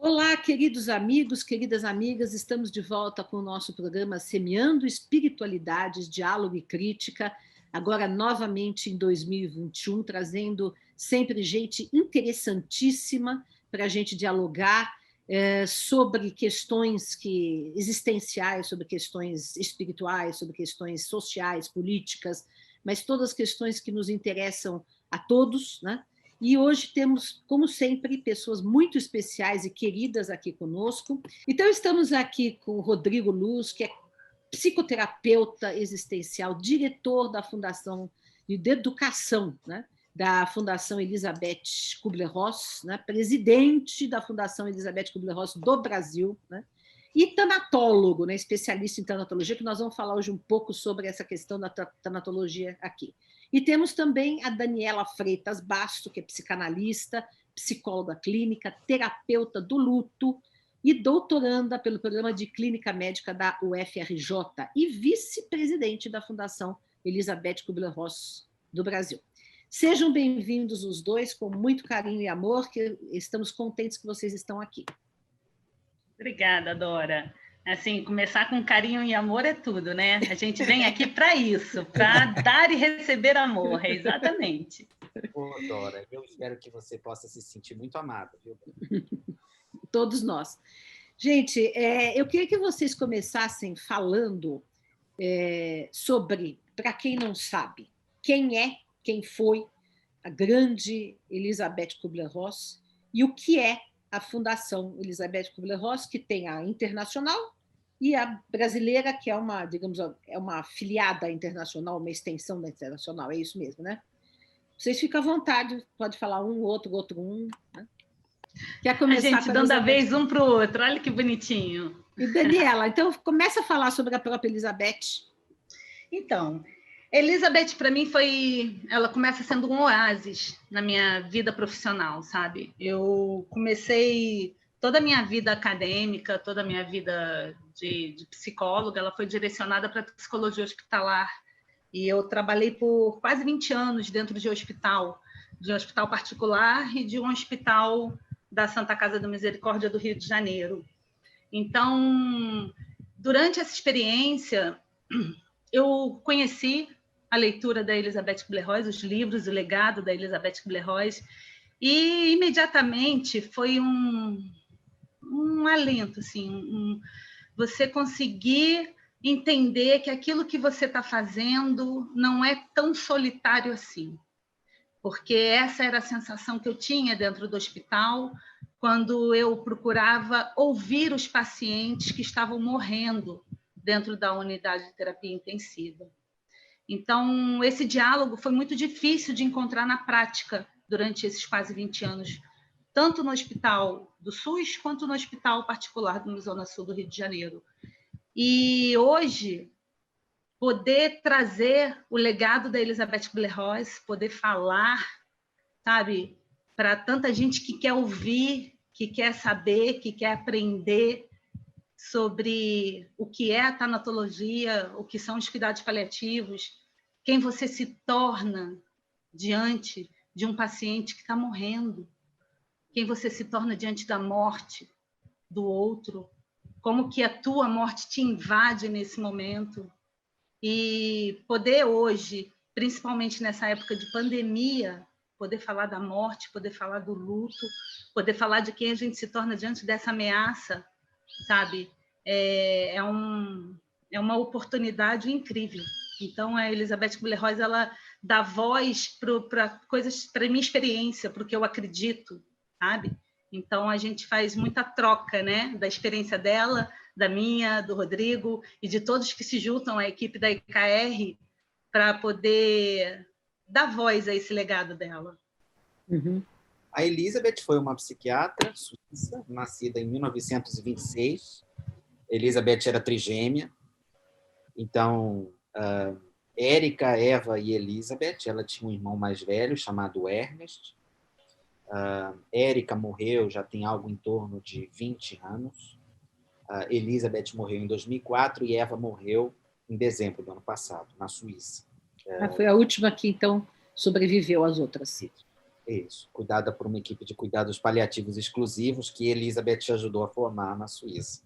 Olá, queridos amigos, queridas amigas, estamos de volta com o nosso programa Semeando Espiritualidades, Diálogo e Crítica, agora novamente em 2021, trazendo sempre gente interessantíssima para a gente dialogar sobre questões existenciais, sobre questões espirituais, sobre questões sociais, políticas, mas todas as questões que nos interessam a todos, né? E hoje temos, como sempre, pessoas muito especiais e queridas aqui conosco. Então, estamos aqui com o Rodrigo Luz, que é psicoterapeuta existencial, diretor da Fundação de Educação, né? Da Fundação Elizabeth Kubler-Ross, né? Presidente da Fundação Elizabeth Kubler-Ross do Brasil, né? E tanatólogo, né? Especialista em tanatologia, que nós vamos falar hoje um pouco sobre essa questão da tanatologia aqui. E temos também a Daniela Freitas Basto, que é psicanalista, psicóloga clínica, terapeuta do luto e doutoranda pelo programa de clínica médica da UFRJ e vice-presidente da Fundação Elizabeth Kubler-Ross do Brasil. Sejam bem-vindos os dois, com muito carinho e amor, que estamos contentes que vocês estão aqui. Obrigada, Dora. Assim, começar com carinho e amor é tudo, né? A gente vem aqui para isso, para dar e receber amor, exatamente. Ô, Dora, eu espero que você possa se sentir muito amada, viu? Todos nós. Gente, eu queria que vocês começassem falando sobre, para quem não sabe, quem foi a grande Elizabeth Kubler-Ross e o que é a Fundação Elizabeth Kubler-Ross, que tem a internacional e a brasileira, que é uma, digamos, é uma afiliada internacional, uma extensão da internacional, é isso mesmo, né? Vocês ficam à vontade, pode falar um, outro um, né? Quer começar? A gente dando a vez um para o outro, olha que bonitinho. E Daniela, então começa a falar sobre a própria Elizabeth. Então, Elizabeth, para mim, ela começa sendo um oásis na minha vida profissional, sabe? Eu comecei toda a minha vida acadêmica, toda a minha vida de psicóloga, ela foi direcionada para a psicologia hospitalar. E eu trabalhei por quase 20 anos dentro de um hospital particular e de um hospital da Santa Casa da Misericórdia do Rio de Janeiro. Então, durante essa experiência, eu conheci a leitura da Elizabeth Kubler-Ross, os livros, o legado da Elizabeth Kubler-Ross, e imediatamente foi um alento, assim, você conseguir entender que aquilo que você está fazendo não é tão solitário assim, porque essa era a sensação que eu tinha dentro do hospital quando eu procurava ouvir os pacientes que estavam morrendo dentro da unidade de terapia intensiva. Então, esse diálogo foi muito difícil de encontrar na prática durante esses quase 20 anos, tanto no hospital do SUS quanto no hospital particular da Zona Sul do Rio de Janeiro. E hoje, poder trazer o legado da Elizabeth Kubler-Ross, poder falar, sabe, para tanta gente que quer ouvir, que quer saber, que quer aprender sobre o que é a tanatologia, o que são os cuidados paliativos, quem você se torna diante de um paciente que está morrendo, quem você se torna diante da morte do outro, como que a tua morte te invade nesse momento. E poder hoje, principalmente nessa época de pandemia, poder falar da morte, poder falar do luto, poder falar de quem a gente se torna diante dessa ameaça, sabe? É uma oportunidade incrível. Então, a Elizabeth Kubler-Ross, ela dá voz para coisas, para a minha experiência, para o que eu acredito, sabe? Então, a gente faz muita troca, né? Da experiência dela, da minha, do Rodrigo e de todos que se juntam à equipe da IKR para poder dar voz a esse legado dela. Uhum. A Elizabeth foi uma psiquiatra suíça, nascida em 1926. Elizabeth era trigêmea. Então, Érica, Eva e Elizabeth, ela tinha um irmão mais velho chamado Ernest. Érica morreu, já tem algo em torno de 20 anos. Elizabeth morreu em 2004 e Eva morreu em dezembro do ano passado, na Suíça. Foi a última que, então, sobreviveu às outras. Isso, cuidada por uma equipe de cuidados paliativos exclusivos que Elizabeth ajudou a formar na Suíça.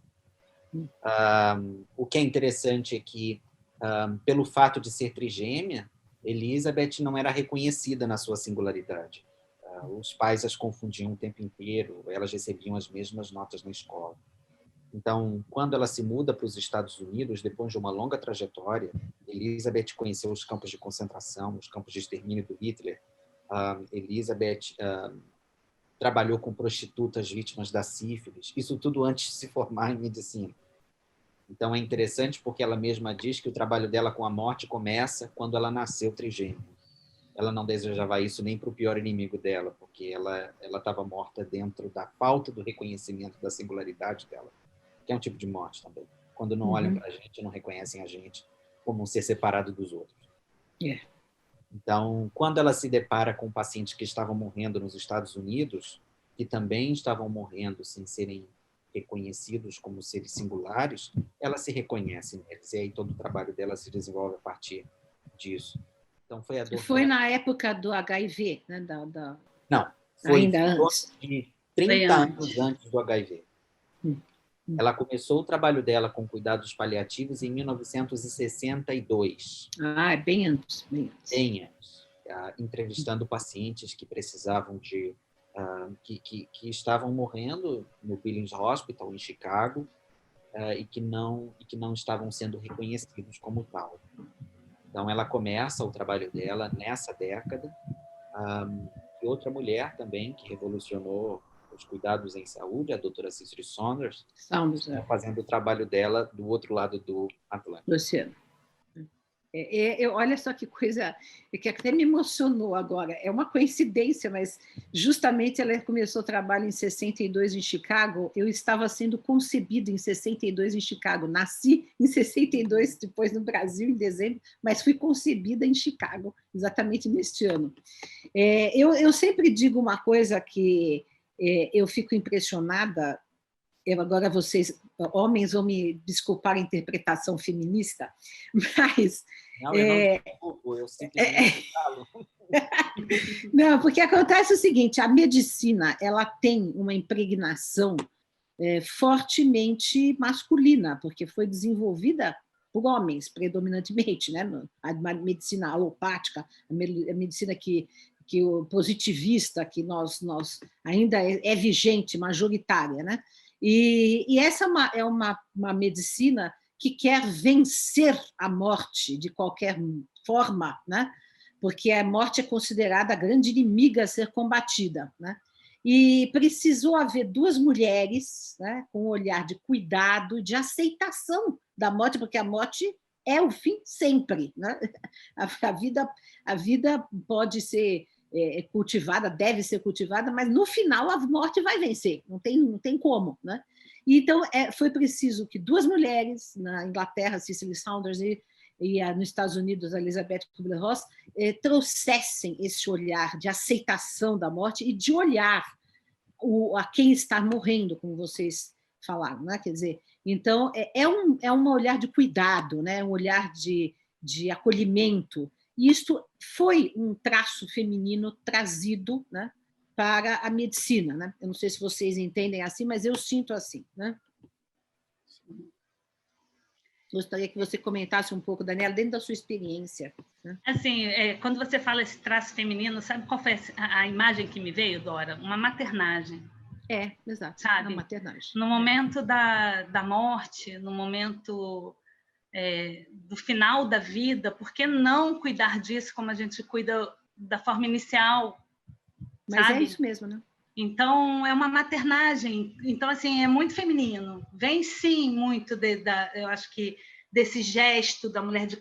O que é interessante é que, pelo fato de ser trigêmea, Elizabeth não era reconhecida na sua singularidade. Os pais as confundiam o tempo inteiro, elas recebiam as mesmas notas na escola. Então, quando ela se muda para os Estados Unidos, depois de uma longa trajetória, Elizabeth conheceu os campos de concentração, os campos de extermínio do Hitler. Elizabeth trabalhou com prostitutas vítimas da sífilis, isso tudo antes de se formar em medicina. Então, é interessante porque ela mesma diz que o trabalho dela com a morte começa quando ela nasceu trigêmea. Ela não desejava isso nem para o pior inimigo dela, porque ela estava morta dentro da falta do reconhecimento da singularidade dela, que é um tipo de morte também. Quando não olham para a gente, não reconhecem a gente como um ser separado dos outros. Então, quando ela se depara com pacientes que estavam morrendo nos Estados Unidos, que também estavam morrendo sem serem reconhecidos como seres singulares, ela se reconhece neles. E aí todo o trabalho dela se desenvolve a partir disso. Então, foi a dor Foi dela. na época do HIV, né? Não, foi ainda antes. De 30 anos antes do HIV. Ela começou o trabalho dela com cuidados paliativos em 1962. É bem antes. Bem antes. Entrevistando pacientes que precisavam de... que estavam morrendo no Billings Hospital, em Chicago, e que não estavam sendo reconhecidos como tal. Então, ela começa o trabalho dela nessa década. E outra mulher também que revolucionou os cuidados em saúde, a doutora Cicely Saunders, fazendo o trabalho dela do outro lado do Atlântico. Luciano. Olha só que coisa, que até me emocionou agora. É uma coincidência, mas justamente ela começou o trabalho em 62 em Chicago. Eu estava sendo concebida em 62 em Chicago. Nasci em 62, depois no Brasil, em dezembro, mas fui concebida em Chicago, exatamente neste ano. Eu sempre digo uma coisa que eu fico impressionada. Agora vocês, homens, vão me desculpar a interpretação feminista, mas... Não, eu não desculpo, eu simplesmente falo. Não, porque acontece o seguinte, a medicina ela tem uma impregnação fortemente masculina, porque foi desenvolvida por homens, predominantemente, né? A medicina alopática, a medicina que o positivista, que nós ainda é vigente, majoritária, né? E essa é uma medicina que quer vencer a morte de qualquer forma, né? Porque a morte é considerada a grande inimiga a ser combatida, né? E precisou haver duas mulheres, né, com um olhar de cuidado, de aceitação da morte, porque a morte é o fim sempre, né? A vida pode ser cultivada, deve ser cultivada, mas no final a morte vai vencer, não tem como, né? Então foi preciso que duas mulheres, na Inglaterra, Cicely Saunders, e nos Estados Unidos, a Elizabeth Kubler-Ross, trouxessem esse olhar de aceitação da morte e de olhar a quem está morrendo, como vocês falaram, né? Quer dizer, então é um olhar de cuidado, né? Um olhar de acolhimento. E isto foi um traço feminino trazido, né, para a medicina, né? Eu não sei se vocês entendem assim, mas eu sinto assim, né? Gostaria que você comentasse um pouco, Daniela, dentro da sua experiência, né? Assim, quando você fala esse traço feminino, sabe qual foi a imagem que me veio, Dora? Uma maternagem. Exato. Sabe? Uma maternagem. No momento da morte, no momento do final da vida, por que não cuidar disso como a gente cuida da forma inicial? Mas sabe? É isso mesmo, né? Então, é uma maternagem. Então, assim, é muito feminino. Vem, sim, muito, eu acho que, desse gesto da mulher de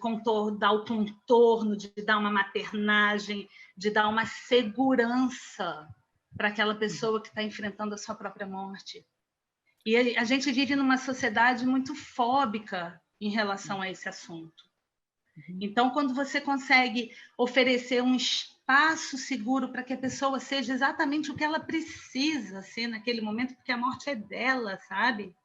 dar o contorno, de dar uma maternagem, de dar uma segurança para aquela pessoa que está enfrentando a sua própria morte. E a gente vive numa sociedade muito fóbica em relação a esse assunto. Então, quando você consegue oferecer um espaço seguro para que a pessoa seja exatamente o que ela precisa ser naquele momento, porque a morte é dela, sabe?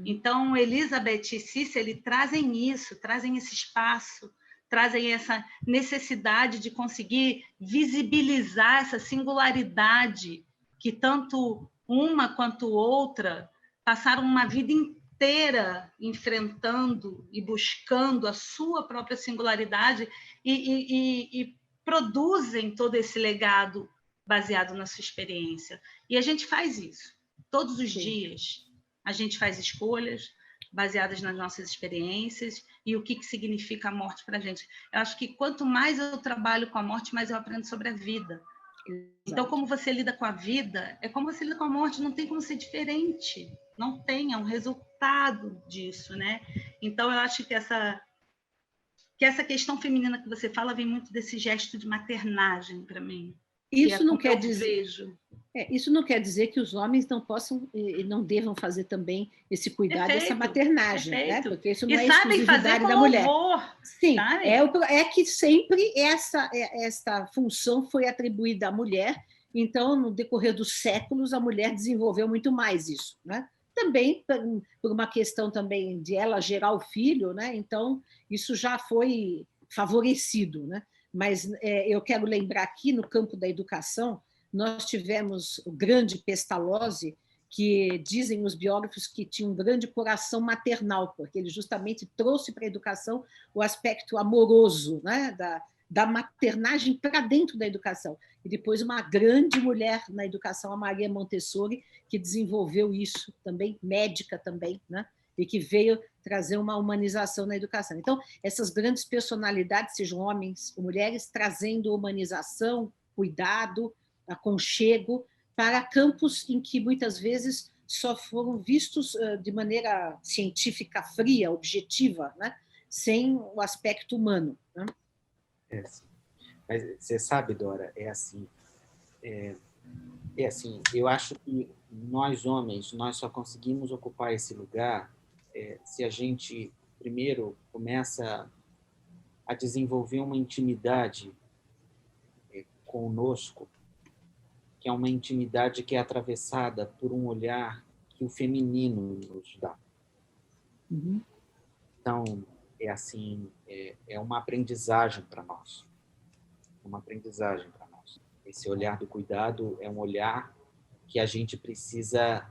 Então, Elizabeth e Cicely trazem isso, trazem esse espaço, trazem essa necessidade de conseguir visibilizar essa singularidade que tanto uma quanto outra passaram uma vida inteira enfrentando e buscando a sua própria singularidade e produzem todo esse legado baseado na sua experiência. E a gente faz isso todos os dias. A gente faz escolhas baseadas nas nossas experiências e o que significa a morte para a gente. Eu acho que quanto mais eu trabalho com a morte, mais eu aprendo sobre a vida. Exato. Então, como você lida com a vida, é como você lida com a morte, não tem como ser diferente. Não tem, é um resultado disso, né? Então, eu acho que essa questão feminina que você fala vem muito desse gesto de maternagem para mim. Isso não quer dizer... isso não quer dizer que os homens não possam e não devam fazer também esse cuidado, essa maternagem, né? Porque isso não é exclusividade da mulher. Sim, é que sempre essa função foi atribuída à mulher, então, no decorrer dos séculos, a mulher desenvolveu muito mais isso, né? Também por uma questão também de ela gerar o filho, né? Então, isso já foi favorecido, né? Mas eu quero lembrar aqui, no campo da educação, nós tivemos o grande Pestalozzi, que dizem os biógrafos que tinha um grande coração maternal, porque ele justamente trouxe para a educação o aspecto amoroso, né, da maternagem para dentro da educação. E depois uma grande mulher na educação, a Maria Montessori, que desenvolveu isso também, médica também, né, e que veio trazer uma humanização na educação. Então, essas grandes personalidades, sejam homens ou mulheres, trazendo humanização, cuidado, aconchego, para campos em que, muitas vezes, só foram vistos de maneira científica, fria, objetiva, né? Sem o aspecto humano. Né? Mas você sabe, Dora, é assim, eu acho que nós, homens, nós só conseguimos ocupar esse lugar se a gente, primeiro, começa a desenvolver uma intimidade conosco, que é uma intimidade que é atravessada por um olhar que o feminino nos dá. Uhum. Então, é uma aprendizagem para nós. Uma aprendizagem para nós. Esse olhar do cuidado é um olhar que a gente precisa,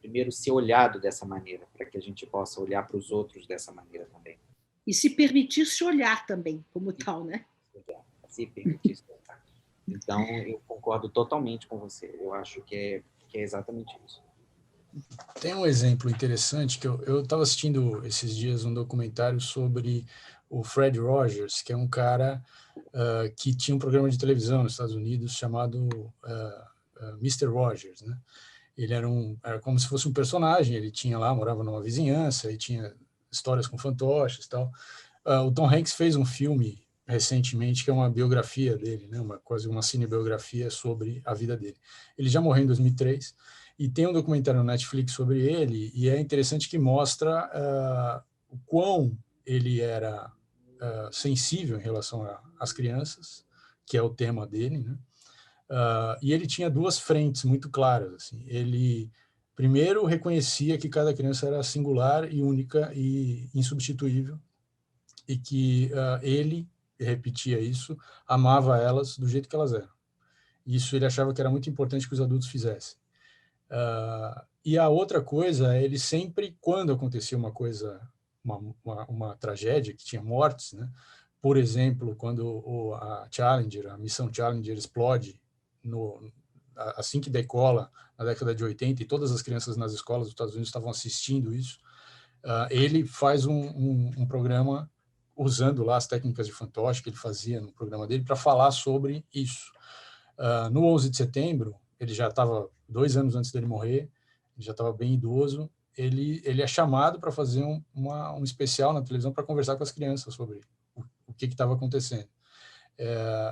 primeiro, ser olhado dessa maneira, para que a gente possa olhar para os outros dessa maneira também. E se permitir se olhar também, como tal, né? Se permitir se olhar. Então, eu concordo totalmente com você. Eu acho que é exatamente isso. Tem um exemplo interessante que eu estava assistindo esses dias um documentário sobre o Fred Rogers, que é um cara que tinha um programa de televisão nos Estados Unidos chamado Mr. Rogers, né? Ele era como se fosse um personagem. Ele morava numa vizinhança e tinha histórias com fantoches e tal. O Tom Hanks fez um filme recentemente, que é uma biografia dele, né? Quase uma cinebiografia sobre a vida dele. Ele já morreu em 2003, e tem um documentário no Netflix sobre ele, e é interessante que mostra o quão ele era sensível em relação às crianças, que é o tema dele, né? E ele tinha duas frentes muito claras. Assim. Ele, primeiro, reconhecia que cada criança era singular e única e insubstituível, e que ele repetia isso, amava elas do jeito que elas eram. Isso ele achava que era muito importante que os adultos fizessem. E a outra coisa, ele sempre, quando acontecia uma coisa, uma tragédia, que tinha mortes, né? Por exemplo, quando a missão Challenger explode, assim que decola, na década de 80, e todas as crianças nas escolas dos Estados Unidos estavam assistindo isso, ele faz um programa usando lá as técnicas de fantoche que ele fazia no programa dele para falar sobre isso. No 11 de setembro, ele já estava 2 anos antes dele morrer, ele já estava bem idoso, ele é chamado para fazer um especial na televisão para conversar com as crianças sobre o que estava acontecendo.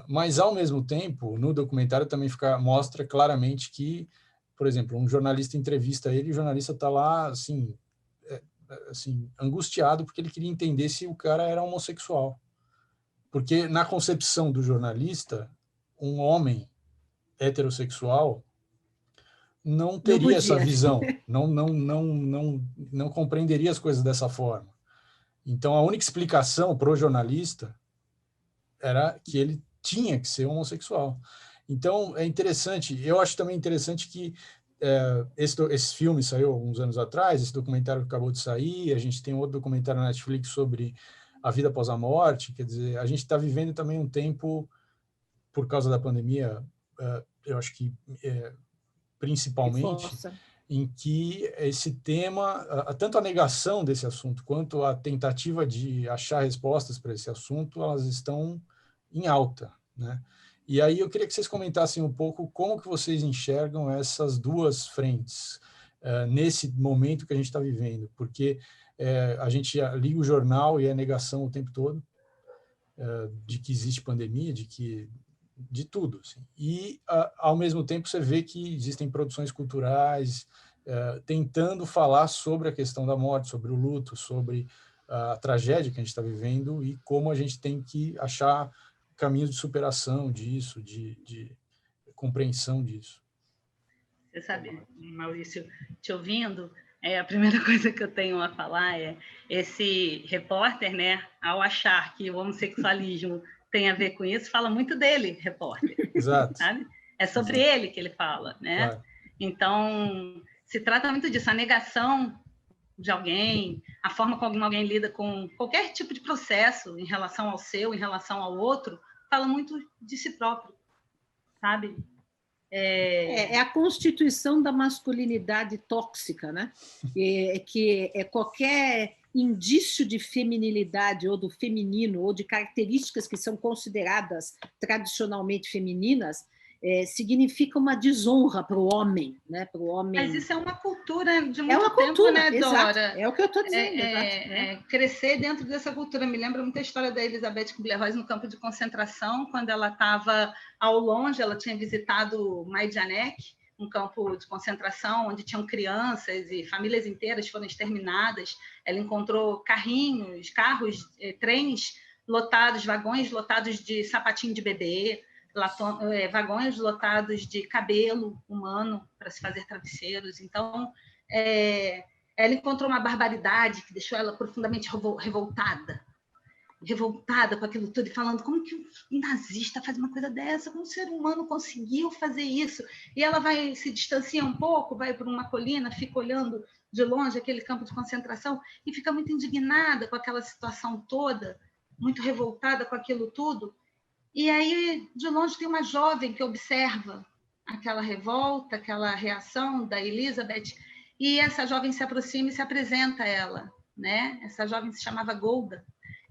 Mas, ao mesmo tempo, no documentário também mostra claramente que, por exemplo, um jornalista entrevista ele e o jornalista está lá, assim, angustiado porque ele queria entender se o cara era homossexual. Porque, na concepção do jornalista, um homem heterossexual não teria essa visão, não compreenderia as coisas dessa forma. Então, a única explicação para o jornalista era que ele tinha que ser homossexual. Então, é interessante, eu acho também interessante que esse filme saiu alguns anos atrás, esse documentário que acabou de sair, a gente tem outro documentário na Netflix sobre a vida após a morte, quer dizer, a gente está vivendo também um tempo, por causa da pandemia, eu acho que principalmente, em que esse tema, tanto a negação desse assunto quanto a tentativa de achar respostas para esse assunto, elas estão em alta, né? E aí eu queria que vocês comentassem um pouco como que vocês enxergam essas duas frentes nesse momento que a gente está vivendo, porque a gente liga o jornal e é negação o tempo todo de que existe pandemia, de tudo. Assim. E, ao mesmo tempo, você vê que existem produções culturais tentando falar sobre a questão da morte, sobre o luto, sobre a tragédia que a gente está vivendo e como a gente tem que achar caminhos de superação disso, de compreensão disso. Você sabe, Maurício, te ouvindo, a primeira coisa que eu tenho a falar é esse repórter, né, ao achar que o homossexualismo tem a ver com isso, fala muito dele, repórter. Exato. Sabe? É sobre ele que ele fala, né? Claro. Então, se trata muito disso, a negação de alguém, a forma como alguém lida com qualquer tipo de processo em relação ao seu, em relação ao outro, fala muito de si próprio, sabe? É a constituição da masculinidade tóxica, né? Que é qualquer indício de feminilidade ou do feminino ou de características que são consideradas tradicionalmente femininas significa uma desonra para o homem, né? Para o homem. Mas isso é uma cultura de muito tempo, né, Dora? É o que eu estou dizendo. Crescer dentro dessa cultura. Me lembra muito a história da Elisabeth Kubler-Ross no campo de concentração, quando ela estava ao longe, ela tinha visitado Majdanek, um campo de concentração onde tinham crianças e famílias inteiras foram exterminadas. Ela encontrou carros, trens lotados, vagões lotados de sapatinho de bebê, vagões lotados de cabelo humano para se fazer travesseiros. Então, ela encontrou uma barbaridade que deixou ela profundamente revoltada com aquilo tudo, e falando como que um nazista faz uma coisa dessa, como um ser humano conseguiu fazer isso. E ela se distancia um pouco, vai para uma colina, fica olhando de longe aquele campo de concentração e fica muito indignada com aquela situação toda, muito revoltada com aquilo tudo. E aí, de longe, tem uma jovem que observa aquela revolta, aquela reação da Elizabeth, e essa jovem se aproxima e se apresenta a ela, né? Essa jovem se chamava Golda,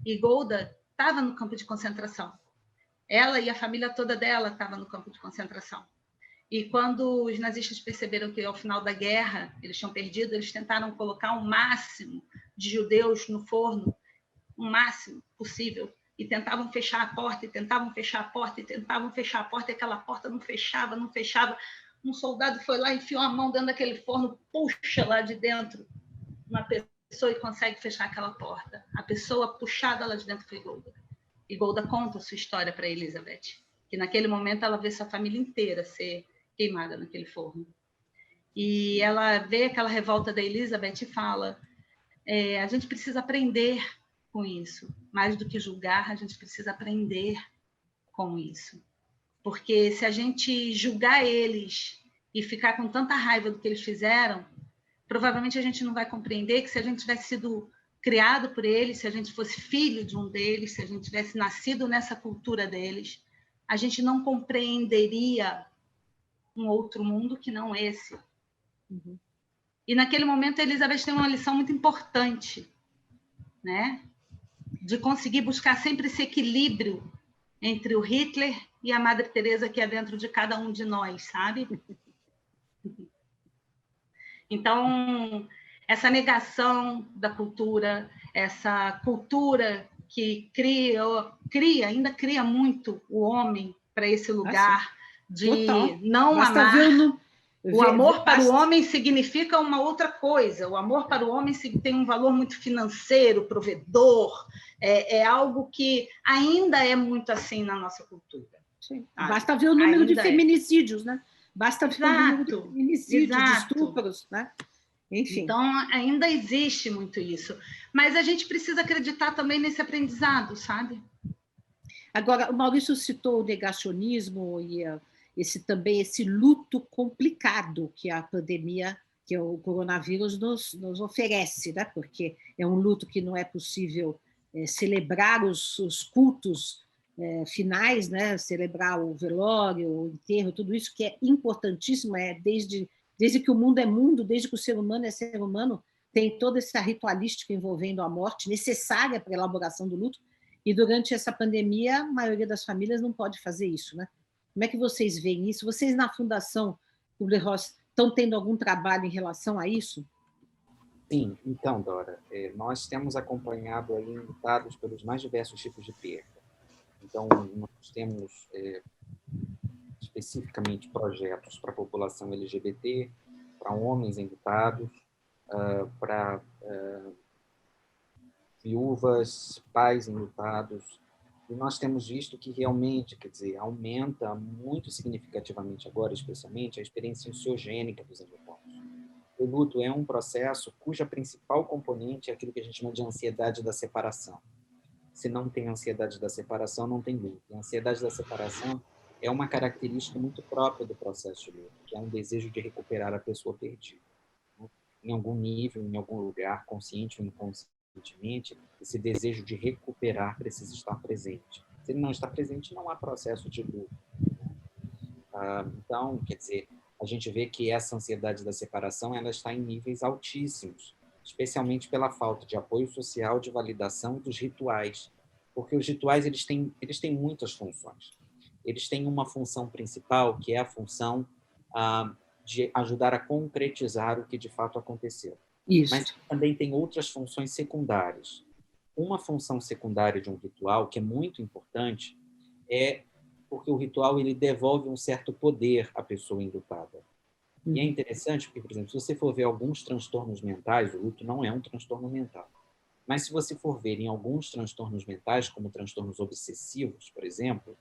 e Golda estava no campo de concentração. Ela e a família toda dela estava no campo de concentração. E quando os nazistas perceberam que, ao final da guerra, eles tinham perdido, eles tentaram colocar o máximo de judeus no forno, o máximo possível, e tentavam fechar a porta, e tentavam fechar a porta, e tentavam fechar a porta, e aquela porta não fechava, não fechava. Um soldado foi lá, enfiou a mão dentro daquele forno, puxa lá de dentro uma pessoa e consegue fechar aquela porta. A pessoa puxada lá de dentro foi Golda. E Golda conta a sua história para Elizabeth, que naquele momento ela vê sua família inteira ser queimada naquele forno. E ela vê aquela revolta da Elizabeth e fala, a gente precisa aprender com isso. Mais do que julgar, a gente precisa aprender com isso. Porque se a gente julgar eles e ficar com tanta raiva do que eles fizeram, provavelmente a gente não vai compreender que se a gente tivesse sido criado por eles, se a gente fosse filho de um deles, se a gente tivesse nascido nessa cultura deles, a gente não compreenderia um outro mundo que não esse. Uhum. E naquele momento a Elizabeth tem uma lição muito importante, né? De conseguir buscar sempre esse equilíbrio entre o Hitler e a Madre Teresa que é dentro de cada um de nós, sabe? Então, essa negação da cultura, essa cultura que ainda cria muito o homem para esse lugar de total. Não basta amar. O amor para o homem significa uma outra coisa. O amor para o homem tem um valor muito financeiro, provedor. É algo que ainda é muito assim na nossa cultura. Sim. Basta ver o número de feminicídios, né? Basta ver o número de feminicídios, de estupros, né? Enfim. Então, ainda existe muito isso. Mas a gente precisa acreditar também nesse aprendizado, sabe? Agora, o Maurício citou o negacionismo e também esse luto complicado que a pandemia, que o coronavírus nos oferece, né? Porque é um luto que não é possível celebrar os cultos finais, né? Celebrar o velório, o enterro, tudo isso que é importantíssimo, desde que o mundo é mundo, desde que o ser humano é ser humano, tem toda essa ritualística envolvendo a morte, necessária para a elaboração do luto, e durante essa pandemia, a maioria das famílias não pode fazer isso, né? Como é que vocês veem isso? Vocês, na Fundação Kubler-Ross, estão tendo algum trabalho em relação a isso? Sim, então, Dora, nós temos acompanhado aí enlutados pelos mais diversos tipos de perda. Então, nós temos especificamente projetos para a população LGBT, para homens enlutados, para viúvas, pais enlutados, e nós temos visto que realmente, quer dizer, aumenta muito significativamente agora, especialmente, a experiência ansiogênica dos enlutados. O luto é um processo cuja principal componente é aquilo que a gente chama de ansiedade da separação. Se não tem ansiedade da separação, não tem luto. A ansiedade da separação é uma característica muito própria do processo de luto, que é um desejo de recuperar a pessoa perdida, né? Em algum nível, em algum lugar, consciente ou inconscientemente, esse desejo de recuperar precisa estar presente. Se ele não está presente, não há processo de luto. Então, quer dizer, a gente vê que essa ansiedade da separação ela está em níveis altíssimos, especialmente pela falta de apoio social, de validação dos rituais, porque os rituais eles têm muitas funções. Eles têm uma função principal, que é a função de ajudar a concretizar o que de fato aconteceu. Isso. Mas também tem outras funções secundárias. Uma função secundária de um ritual, que é muito importante, é porque o ritual ele devolve um certo poder à pessoa enlutada. E é interessante porque, por exemplo, se você for ver alguns transtornos mentais, o luto não é um transtorno mental. Mas se você for ver em alguns transtornos mentais, como transtornos obsessivos, por exemplo,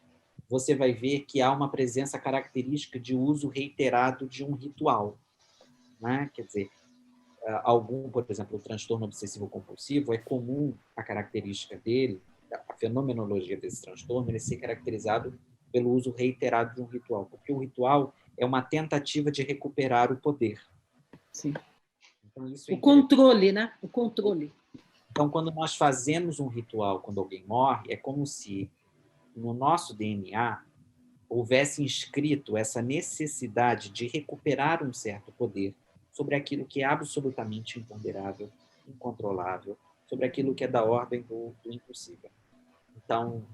você vai ver que há uma presença característica de uso reiterado de um ritual, né? Quer dizer, por exemplo, o transtorno obsessivo-compulsivo, é comum a característica dele, a fenomenologia desse transtorno, ele ser caracterizado pelo uso reiterado de um ritual, porque o ritual é uma tentativa de recuperar o poder. Sim. Então, isso o controle, né? O controle. Então, quando nós fazemos um ritual, quando alguém morre, é como se no nosso DNA houvesse inscrito essa necessidade de recuperar um certo poder sobre aquilo que é absolutamente imponderável, incontrolável, sobre aquilo que é da ordem do impossível. Então,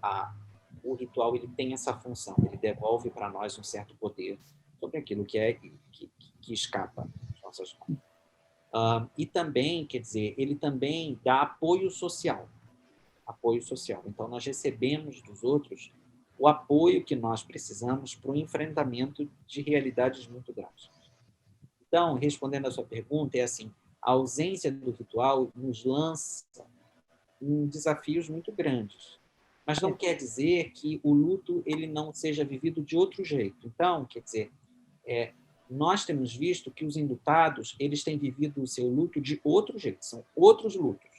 o ritual ele tem essa função, ele devolve para nós um certo poder sobre aquilo que escapa das nossas mãos. E também, quer dizer, ele também dá apoio social. Apoio social. Então, nós recebemos dos outros o apoio que nós precisamos para o enfrentamento de realidades muito graves. Então, respondendo à sua pergunta, é assim, a ausência do ritual nos lança em desafios muito grandes. Mas não quer dizer que o luto ele não seja vivido de outro jeito. Então, quer dizer, nós temos visto que os enlutados eles têm vivido o seu luto de outro jeito. São outros lutos.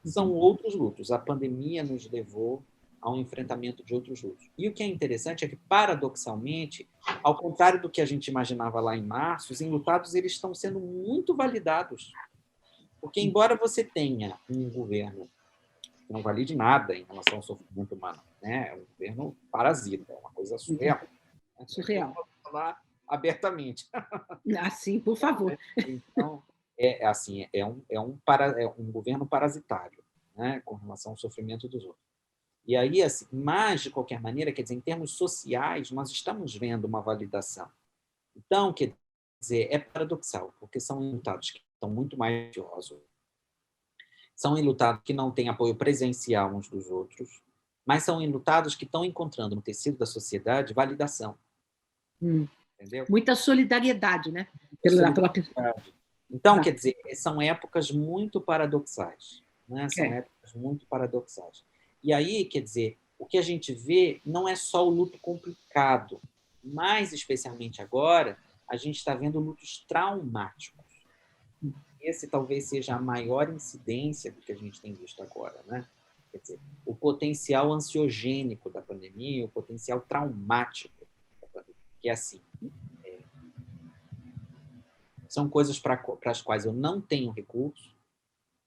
São outros lutos. A pandemia nos levou a um enfrentamento de outros lutos. E o que é interessante é que, paradoxalmente, ao contrário do que a gente imaginava lá em março, os enlutados eles estão sendo muito validados. Porque, embora você tenha um governo que não valide nada em relação ao sofrimento humano, né? É um governo parasita, é uma coisa surreal. Surreal. Vou falar abertamente. Assim, por favor. Então, é um governo parasitário, né? Com relação ao sofrimento dos outros. E aí, assim, mas, de qualquer maneira, quer dizer, em termos sociais, nós estamos vendo uma validação. Então, quer dizer, é paradoxal, porque são enlutados que estão muito mais ansiosos, são enlutados que não têm apoio presencial uns dos outros, mas são enlutados que estão encontrando no tecido da sociedade validação. Entendeu? Muita solidariedade, né? Então, quer dizer, são épocas muito paradoxais. Né? São épocas muito paradoxais. E aí, quer dizer, o que a gente vê não é só o luto complicado, mais especialmente agora, a gente está vendo lutos traumáticos. esse talvez seja a maior incidência do que a gente tem visto agora, né? Quer dizer, o potencial ansiogênico da pandemia, o potencial traumático da pandemia, que é assim, são coisas para as quais eu não tenho recurso,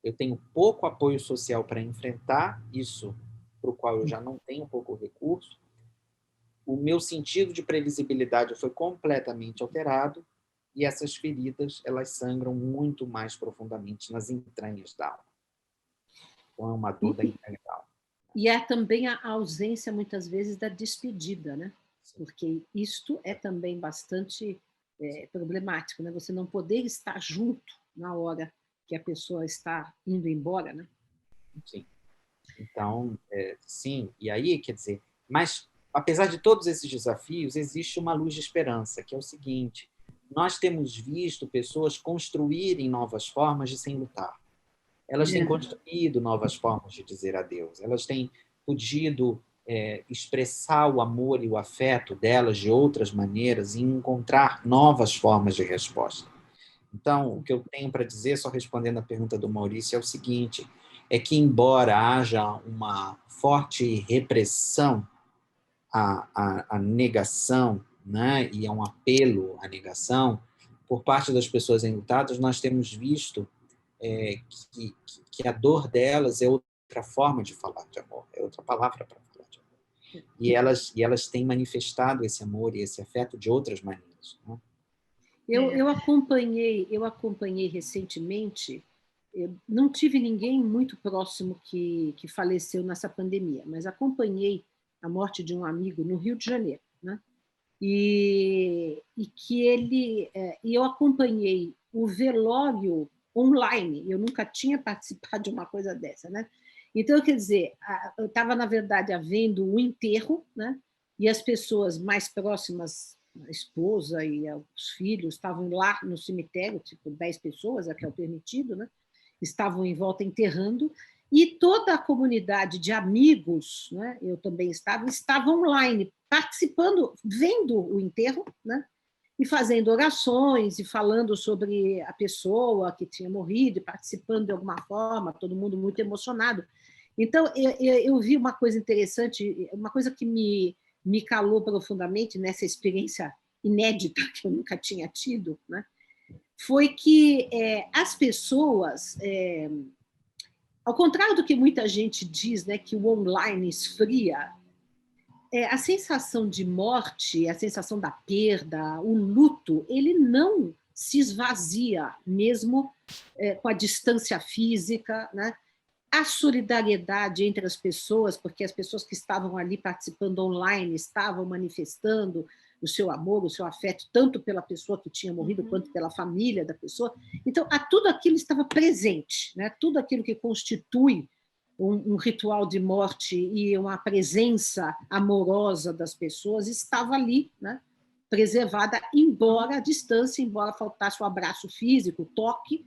eu tenho pouco apoio social para enfrentar isso, para o qual eu já não tenho pouco recurso, o meu sentido de previsibilidade foi completamente alterado e essas feridas, elas sangram muito mais profundamente nas entranhas da alma. Então, é uma dor da entranha da alma. E é também a ausência, muitas vezes, da despedida, né? Porque isto é também bastante problemático, né? Você não poder estar junto na hora que a pessoa está indo embora, né? Sim. Então, sim. E aí, quer dizer, mas apesar de todos esses desafios, existe uma luz de esperança, que é o seguinte: nós temos visto pessoas construírem novas formas de se enlutar. Elas têm construído novas formas de dizer adeus. Elas têm podido expressar o amor e o afeto delas de outras maneiras e encontrar novas formas de resposta. Então, o que eu tenho para dizer, só respondendo a pergunta do Maurício, é o seguinte: é que, embora haja uma forte repressão à negação, né, e a um apelo à negação, por parte das pessoas enlutadas, nós temos visto que a dor delas é outra forma de falar de amor, é outra palavra para falar de amor. E elas têm manifestado esse amor e esse afeto de outras maneiras, né? Eu acompanhei recentemente, eu não tive ninguém muito próximo que faleceu nessa pandemia, mas acompanhei a morte de um amigo no Rio de Janeiro, né? E eu acompanhei o velório online. Eu nunca tinha participado de uma coisa dessa, né? Então, quer dizer, eu estava, na verdade, havendo o enterro, né? E as pessoas mais próximas, a esposa e os filhos, estavam lá no cemitério, tipo 10 pessoas, é que é o permitido, né? Estavam em volta enterrando, e toda a comunidade de amigos, né? Eu também estava online, participando, vendo o enterro, né? E fazendo orações e falando sobre a pessoa que tinha morrido, e participando de alguma forma, todo mundo muito emocionado. Então, eu vi uma coisa interessante, uma coisa que me calou profundamente nessa experiência inédita que eu nunca tinha tido, né? Foi que as pessoas, ao contrário do que muita gente diz, né, que o online esfria, a sensação de morte, a sensação da perda, o luto, ele não se esvazia, mesmo com a distância física, né? A solidariedade entre as pessoas, porque as pessoas que estavam ali participando online estavam manifestando o seu amor, o seu afeto, tanto pela pessoa que tinha morrido, quanto pela família da pessoa. Então, tudo aquilo estava presente, né? Tudo aquilo que constitui um ritual de morte e uma presença amorosa das pessoas estava ali, né? Preservada, embora a distância, embora faltasse o abraço físico, o toque,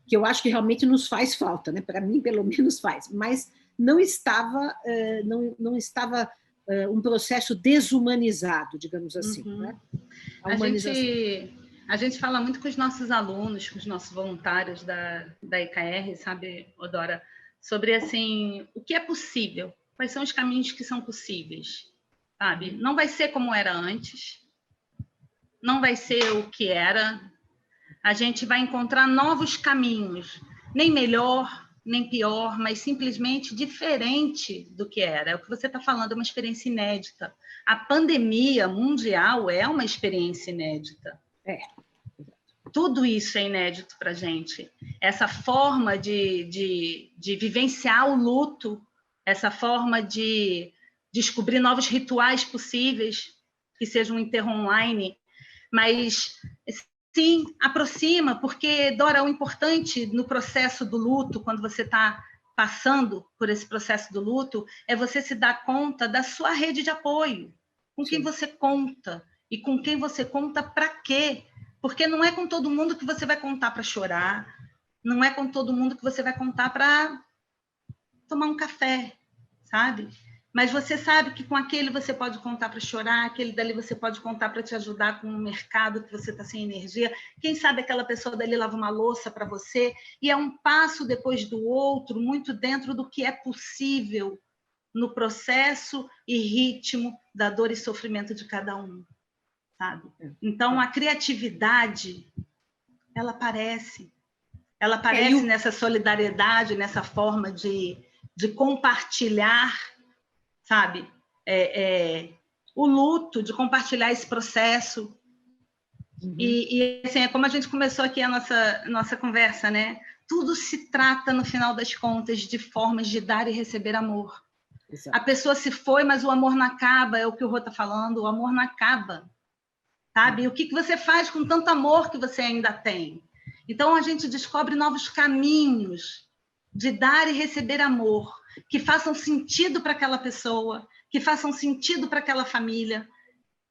que eu acho que realmente nos faz falta, né? Para mim, pelo menos faz, mas não estava um processo desumanizado, digamos assim. Né? A gente fala muito com os nossos alunos, com os nossos voluntários da IKR, sabe, Odora, sobre assim, o que é possível, quais são os caminhos que são possíveis, sabe? Não vai ser como era antes, não vai ser o que era. A gente vai encontrar novos caminhos, nem melhor, nem pior, mas simplesmente diferente do que era. É o que você está falando, é uma experiência inédita. A pandemia mundial é uma experiência inédita. Tudo isso é inédito para a gente. Essa forma de vivenciar o luto, essa forma de descobrir novos rituais possíveis, que sejam um enterro online, mas sim, aproxima, porque, Dora, o importante no processo do luto, quando você está passando por esse processo do luto, é você se dar conta da sua rede de apoio, com quem você conta, e com quem você conta para quê? Porque não é com todo mundo que você vai contar para chorar, não é com todo mundo que você vai contar para tomar um café, sabe? mas você sabe que com aquele você pode contar para chorar, aquele dali você pode contar para te ajudar com o mercado que você está sem energia. Quem sabe aquela pessoa dali lava uma louça para você, e é um passo depois do outro, muito dentro do que é possível no processo e ritmo da dor e sofrimento de cada um, sabe? Então, a criatividade, ela aparece nessa solidariedade, nessa forma de compartilhar, sabe? O luto, de compartilhar esse processo. Uhum. E assim, é como a gente começou aqui a nossa conversa, né? Tudo se trata, no final das contas, de formas de dar e receber amor. Exato. A pessoa se foi, mas o amor não acaba, é o que o Rô está falando, o amor não acaba, sabe? O que você faz com tanto amor que você ainda tem? Então, a gente descobre novos caminhos de dar e receber amor, que façam sentido para aquela pessoa, que façam sentido para aquela família,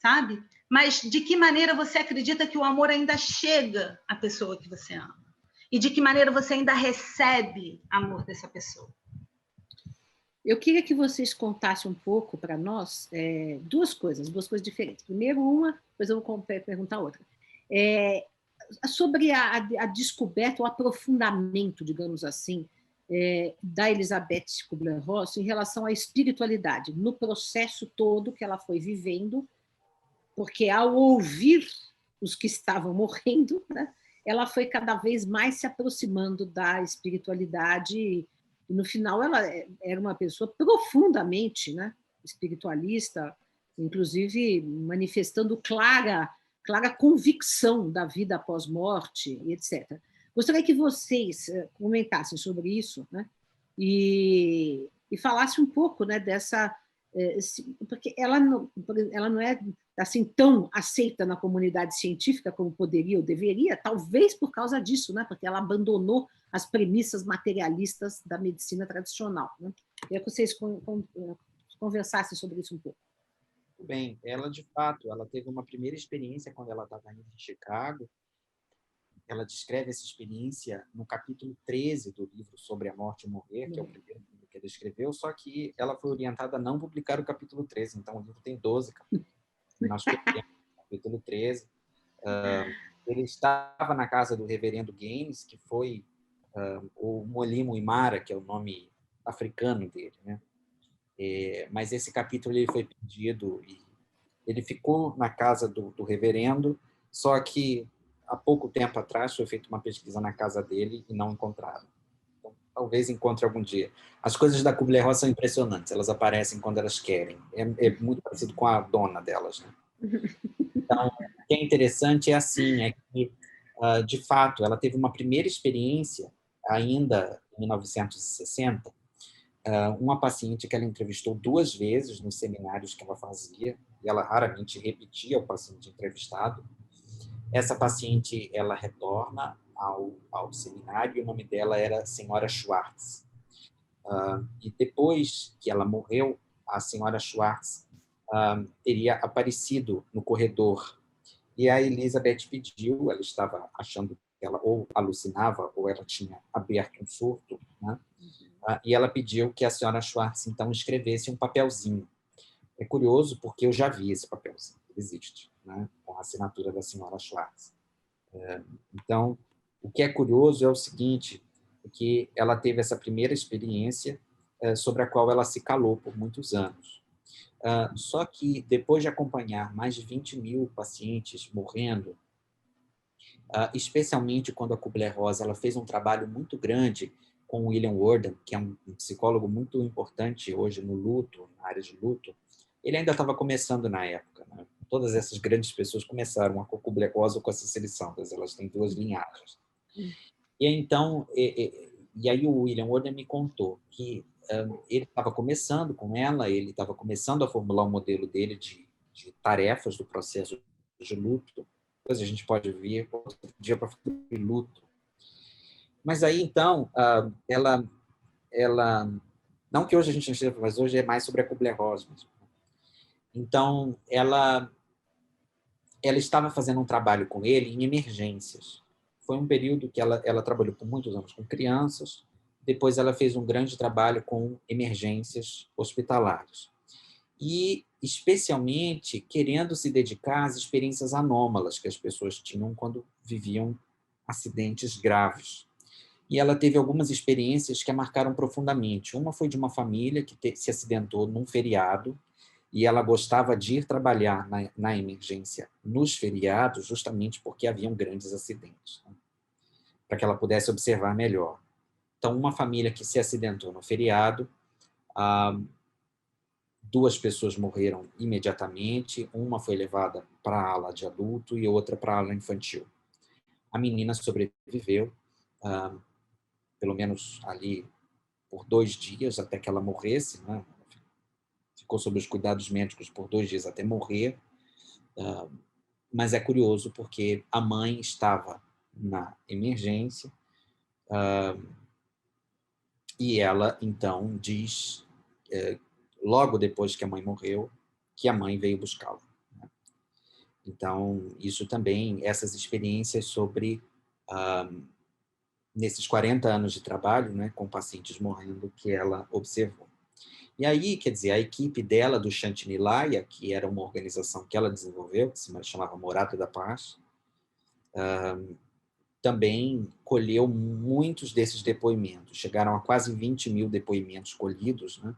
sabe? Mas de que maneira você acredita que o amor ainda chega à pessoa que você ama? E de que maneira você ainda recebe amor dessa pessoa? Eu queria que vocês contassem um pouco para nós duas coisas diferentes. Primeiro uma, depois eu vou perguntar outra. Sobre a descoberta, o aprofundamento, digamos assim, da Elizabeth Kubler-Ross em relação à espiritualidade, no processo todo que ela foi vivendo, porque ao ouvir os que estavam morrendo, né, ela foi cada vez mais se aproximando da espiritualidade, e no final ela era uma pessoa profundamente, né, espiritualista, inclusive manifestando clara convicção da vida após morte, etc. Gostaria que vocês comentassem sobre isso, né, e falassem um pouco, né, dessa... porque ela não é assim tão aceita na comunidade científica como poderia ou deveria, talvez por causa disso, né? Porque ela abandonou as premissas materialistas da medicina tradicional, né? Queria que vocês conversassem sobre isso um pouco. Bem, ela de fato, ela teve uma primeira experiência quando ela estava em Chicago. Ela descreve essa experiência no capítulo 13 do livro Sobre a Morte e Morrer, que é o primeiro livro que ela escreveu, só que ela foi orientada a não publicar o capítulo 13, então o livro tem 12 capítulos. Nós publicamos o capítulo 13. Ele estava na casa do reverendo Gaines, que foi o Molimo Imara, que é o nome africano dele, né? Mas esse capítulo ele foi pedido e ele ficou na casa do reverendo, só que há pouco tempo atrás foi feita uma pesquisa na casa dele e não encontraram. Então, talvez encontre algum dia. As coisas da Kubler-Ross são impressionantes, elas aparecem quando elas querem. É muito parecido com a dona delas, né? Então, o que é interessante é que, de fato, ela teve uma primeira experiência, ainda em 1960, uma paciente que ela entrevistou 2 vezes nos seminários que ela fazia, e ela raramente repetia o paciente entrevistado. Essa paciente, ela retorna ao seminário, e o nome dela era Senhora Schwartz. E depois que ela morreu, a Senhora Schwartz teria aparecido no corredor. E a Elizabeth pediu, ela estava achando que ela ou alucinava ou ela tinha aberto um surto, né? E ela pediu que a senhora Schwartz, então, escrevesse um papelzinho. É curioso porque eu já vi esse papelzinho, existe, né? Com a assinatura da senhora Schwartz. Então, o que é curioso é o seguinte, que ela teve essa primeira experiência sobre a qual ela se calou por muitos anos. Só que, depois de acompanhar mais de 20.000 pacientes morrendo, especialmente quando a Kubler-Ross ela fez um trabalho muito grande com o William Worden, que é um psicólogo muito importante hoje no luto, na área de luto. Ele ainda estava começando na época, né? Todas essas grandes pessoas começaram com a Kubler-Ross ou com a Cicely Saunders, elas têm 2 linhagens. E então, e aí o William Worden me contou que ele estava começando com ela, ele estava começando a formular um modelo dele de tarefas do processo de luto. Depois a gente pode vir outro dia para falar de luto. Mas aí, então, ela não que hoje a gente não esteja, mas hoje é mais sobre a Kubler-Ross mesmo. Então, ela estava fazendo um trabalho com ele em emergências. Foi um período que ela trabalhou por muitos anos com crianças, depois ela fez um grande trabalho com emergências hospitalares. e especialmente querendo se dedicar às experiências anômalas que as pessoas tinham quando viviam acidentes graves. E ela teve algumas experiências que a marcaram profundamente. Uma foi de uma família que se acidentou num feriado, e ela gostava de ir trabalhar na emergência nos feriados, justamente porque haviam grandes acidentes, né? Para que ela pudesse observar melhor. Então, uma família que se acidentou no feriado, 2 pessoas morreram imediatamente, uma foi levada para a ala de adulto e outra para a ala infantil. A menina sobreviveu, pelo menos ali por 2 dias, até que ela morresse, né? Ficou sob os cuidados médicos por 2 dias até morrer, mas é curioso porque a mãe estava na emergência, e ela, então, diz, logo depois que a mãe morreu, que a mãe veio buscá-la, né? Então, isso também, essas experiências sobre, nesses 40 anos de trabalho, né, com pacientes morrendo, que ela observou. E aí, quer dizer, a equipe dela, do Chantilly, que era uma organização que ela desenvolveu, que se chamava Morada da Paz, também colheu muitos desses depoimentos. Chegaram a quase 20.000 depoimentos colhidos, né,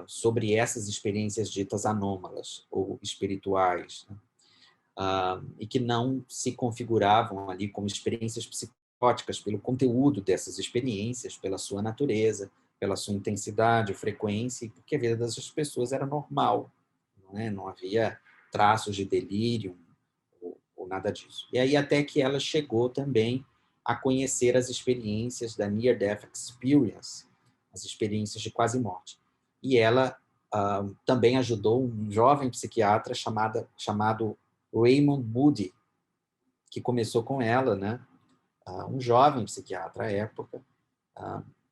sobre essas experiências ditas anômalas ou espirituais, né, e que não se configuravam ali como experiências psicóticas pelo conteúdo dessas experiências, pela sua natureza, pela sua intensidade, frequência, porque a vida dessas pessoas era normal, não é? Não havia traços de delírio ou nada disso. E aí até que ela chegou também a conhecer as experiências da Near Death Experience, as experiências de quase morte. E ela também ajudou um jovem psiquiatra chamado Raymond Moody, que começou com ela, né? Um jovem psiquiatra à época,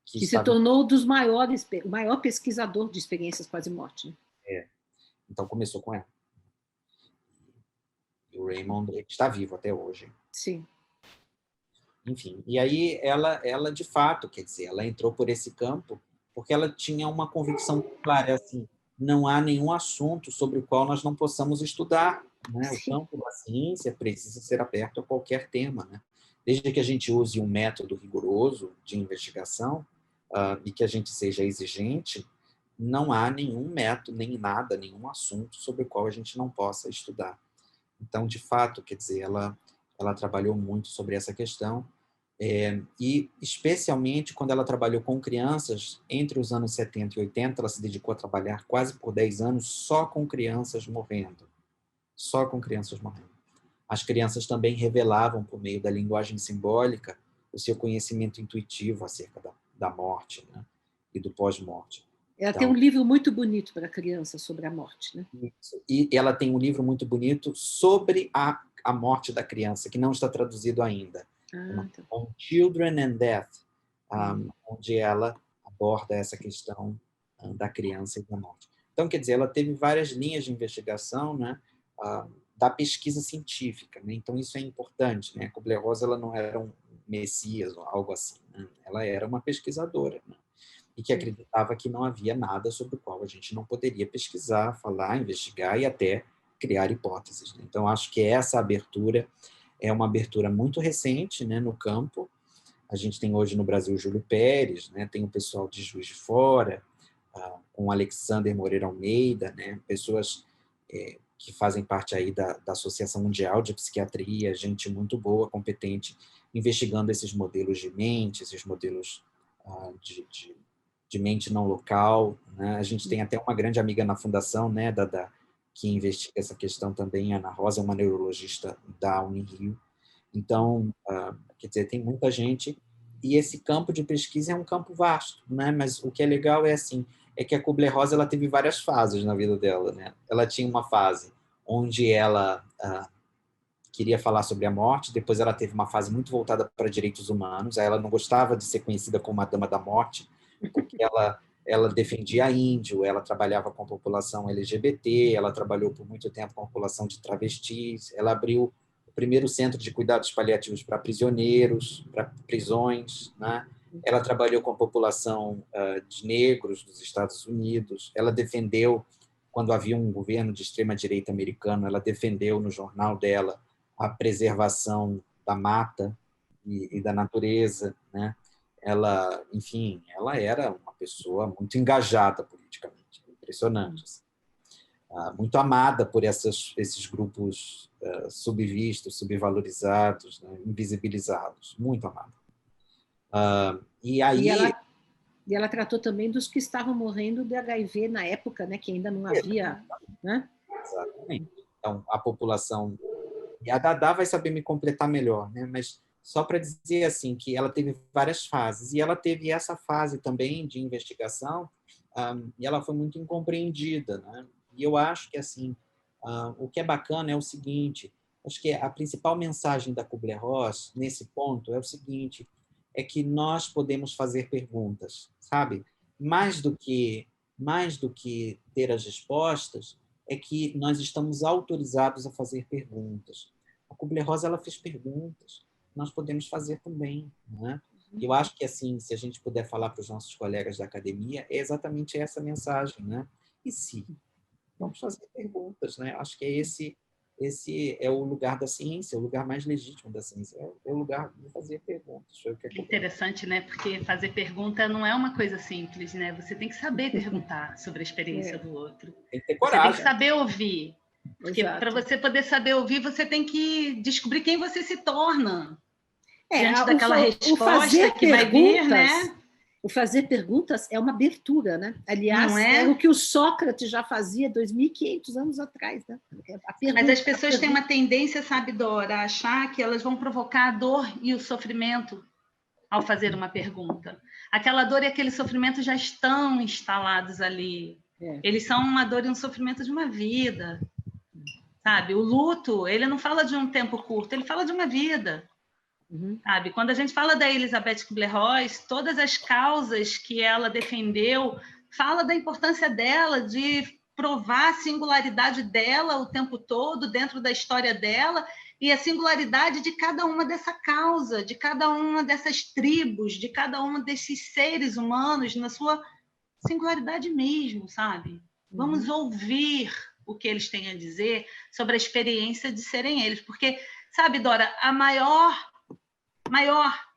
que se tornou um dos maiores, o maior pesquisador de experiências quase-morte, né? Então começou com ela. E o Raymond está vivo até hoje. Sim. Enfim, e aí ela de fato, quer dizer, ela entrou por esse campo porque ela tinha uma convicção clara, assim, não há nenhum assunto sobre o qual nós não possamos estudar, né? O campo da ciência precisa ser aberto a qualquer tema, né? Desde que a gente use um método rigoroso de investigação e que a gente seja exigente, não há nenhum método, nem nada, nenhum assunto sobre o qual a gente não possa estudar. Então, de fato, quer dizer, ela trabalhou muito sobre essa questão, e especialmente quando ela trabalhou com crianças, entre os anos 70 e 80, ela se dedicou a trabalhar quase por 10 anos só com crianças morrendo. Só com crianças morrendo. As crianças também revelavam, por meio da linguagem simbólica, o seu conhecimento intuitivo acerca da morte, né? E do pós-morte. Ela tem um livro muito bonito para criança sobre a morte, né? E ela tem um livro muito bonito sobre a morte da criança, que não está traduzido ainda. Tá. On Children and Death, onde ela aborda essa questão da criança e da morte. Então, quer dizer, ela teve várias linhas de investigação, né, da pesquisa científica, né? Então, isso é importante, né? Kubler-Ross, ela não era um messias ou algo assim, né? Ela era uma pesquisadora, né? E que acreditava que não havia nada sobre o qual a gente não poderia pesquisar, falar, investigar e até criar hipóteses, né? Então, acho que essa abertura é uma abertura muito recente, né, no campo. A gente tem hoje no Brasil Júlio Pérez, né, tem o pessoal de Juiz de Fora, com Alexander Moreira Almeida, né, pessoas que fazem parte aí da Associação Mundial de Psiquiatria, gente muito boa, competente, investigando esses modelos de mente, esses modelos de mente não local, né? A gente tem até uma grande amiga na fundação, né, que investiga essa questão também, Ana Rosa, é uma neurologista da Unirio. Então, quer dizer, tem muita gente, e esse campo de pesquisa é um campo vasto, né? Mas o que é legal é assim, é que a Kubler-Ross ela teve várias fases na vida dela, né? Ela tinha uma fase onde ela queria falar sobre a morte, depois ela teve uma fase muito voltada para direitos humanos, aí ela não gostava de ser conhecida como a Dama da Morte, porque ela defendia índio, ela trabalhava com a população LGBT, ela trabalhou por muito tempo com a população de travestis, ela abriu o primeiro centro de cuidados paliativos para prisioneiros, para prisões, né? Ela trabalhou com a população de negros dos Estados Unidos, ela defendeu quando havia um governo de extrema-direita americano, ela defendeu no jornal dela a preservação da mata e da natureza, né? Ela, enfim, ela era uma pessoa muito engajada politicamente, impressionante, assim. Muito amada por esses grupos subvistos, subvalorizados, né? Invisibilizados, muito amada. E aí... E ela tratou também dos que estavam morrendo de HIV na época, né, que ainda não havia... Né? Exatamente. Então, a população... E a Dada vai saber me completar melhor, né? Mas só para dizer assim que ela teve várias fases, e ela teve essa fase também de investigação, e ela foi muito incompreendida, né? E eu acho que assim, o que é bacana é o seguinte, acho que a principal mensagem da Kubler-Ross nesse ponto é o seguinte, é que nós podemos fazer perguntas, sabe? Mais do que ter as respostas, é que nós estamos autorizados a fazer perguntas. A Kubler-Ross ela fez perguntas, nós podemos fazer também, né? Eu acho que assim, se a gente puder falar para os nossos colegas da academia, é exatamente essa mensagem, né? E se vamos fazer perguntas, né? Acho que esse é o lugar da ciência, o lugar mais legítimo da ciência, é o lugar de fazer perguntas. Foi o que interessante, né? Porque fazer pergunta não é uma coisa simples, né? Você tem que saber perguntar sobre a experiência do outro. Tem que ter coragem. Você tem que saber ouvir. Porque para você poder saber ouvir, você tem que descobrir quem você se torna. Diante daquela resposta que vai vir, né? O fazer perguntas é uma abertura, né? Aliás, é o que o Sócrates já fazia 2.500 anos atrás, né? Mas as pessoas têm uma tendência, sabe, Dora, a achar que elas vão provocar a dor e o sofrimento ao fazer uma pergunta. Aquela dor e aquele sofrimento já estão instalados ali. Eles são uma dor e um sofrimento de uma vida, sabe? O luto, ele não fala de um tempo curto, ele fala de uma vida. Sabe? Quando a gente fala da Elisabeth Kubler-Ross, todas as causas que ela defendeu, fala da importância dela de provar a singularidade dela o tempo todo dentro da história dela e a singularidade de cada uma dessa causa, de cada uma dessas tribos, de cada um desses seres humanos na sua singularidade mesmo, sabe? Vamos ouvir o que eles têm a dizer sobre a experiência de serem eles, porque, sabe, Dora, a maior